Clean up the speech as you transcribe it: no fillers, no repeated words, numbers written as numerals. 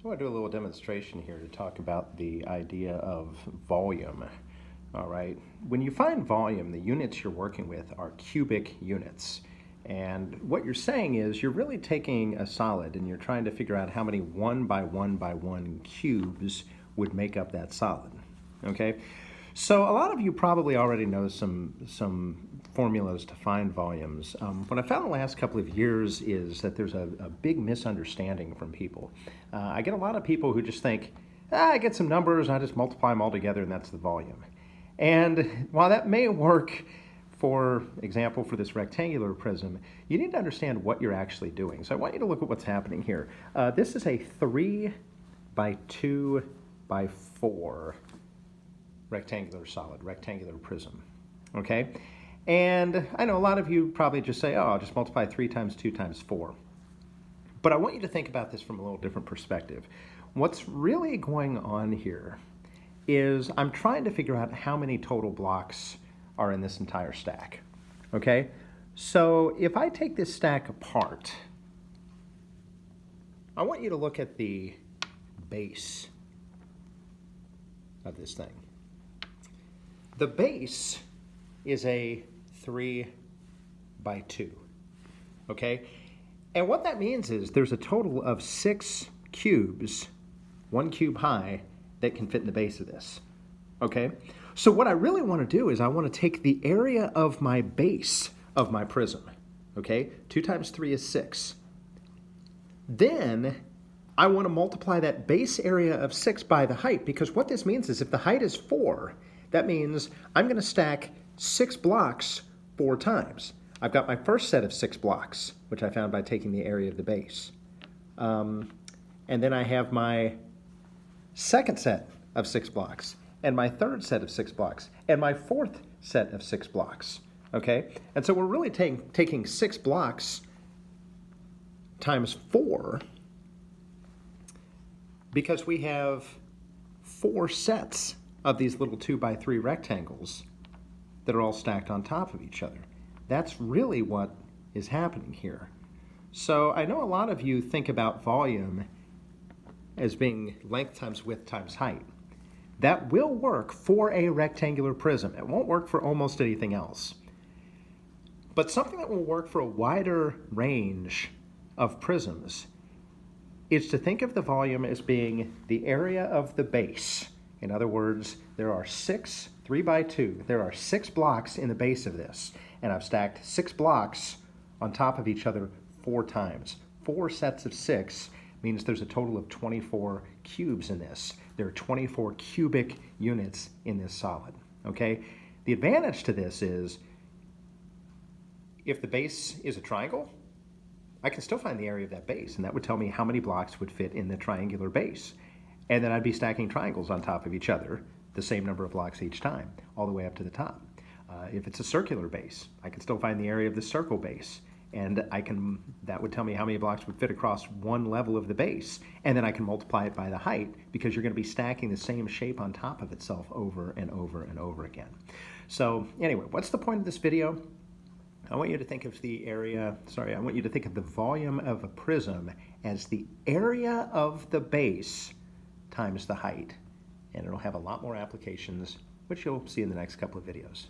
I want to do a little demonstration here to talk about the idea of volume. All right, when you find volume, the units you're working with are cubic units. And what you're saying is you're really taking a solid and you're trying to figure out how many 1 by 1 by 1 cubes would make up that solid. Okay, so a lot of you probably already know some formulas to find volumes. What I found the last couple of years is that there's a big misunderstanding from people. I get a lot of people who just think, I get some numbers, I just multiply them all together and that's the volume. And while that may work, for example, for this rectangular prism, you need to understand what you're actually doing. So I want you to look at what's happening here. This is a 3 by 2 by 4 rectangular solid, rectangular prism, okay? And I know a lot of you probably just say, oh, I'll just multiply 3 times 2 times 4. But I want you to think about this from a little different perspective. What's really going on here is I'm trying to figure out how many total blocks are in this entire stack, okay? So if I take this stack apart, I want you to look at the base of this thing. The base is a 3 by 2, okay? And what that means is there's a total of 6 cubes, 1 cube high, that can fit in the base of this, okay? So what I really want to do is I want to take the area of my base of my prism, okay? 2 times 3 is 6. Then I want to multiply that base area of 6 by the height, because what this means is if the height is 4, that means I'm going to stack 6 blocks 4 times. I've got my first set of 6 blocks, which I found by taking the area of the base. And then I have my second set of 6 blocks, and my third set of 6 blocks, and my fourth set of 6 blocks, okay? And so we're really taking 6 blocks times 4 because we have 4 sets of these little 2 by 3 rectangles that are all stacked on top of each other. That's really what is happening here. So I know a lot of you think about volume as being length times width times height. That will work for a rectangular prism. It won't work for almost anything else. But something that will work for a wider range of prisms is to think of the volume as being the area of the base. In other words, there are 6, 3 by 2, there are 6 blocks in the base of this, and I've stacked 6 blocks on top of each other 4 times. 4 sets of 6 means there's a total of 24 cubes in this. There are 24 cubic units in this solid, okay? The advantage to this is if the base is a triangle, I can still find the area of that base, and that would tell me how many blocks would fit in the triangular base. And then I'd be stacking triangles on top of each other, the same number of blocks each time, all the way up to the top. If it's a circular base, I can still find the area of the circle base, and that would tell me how many blocks would fit across one level of the base, and then I can multiply it by the height because you're going to be stacking the same shape on top of itself over and over and over again. So anyway, what's the point of this video? I want you to think of I want you to think of the volume of a prism as the area of the base times the height, and it'll have a lot more applications, which you'll see in the next couple of videos.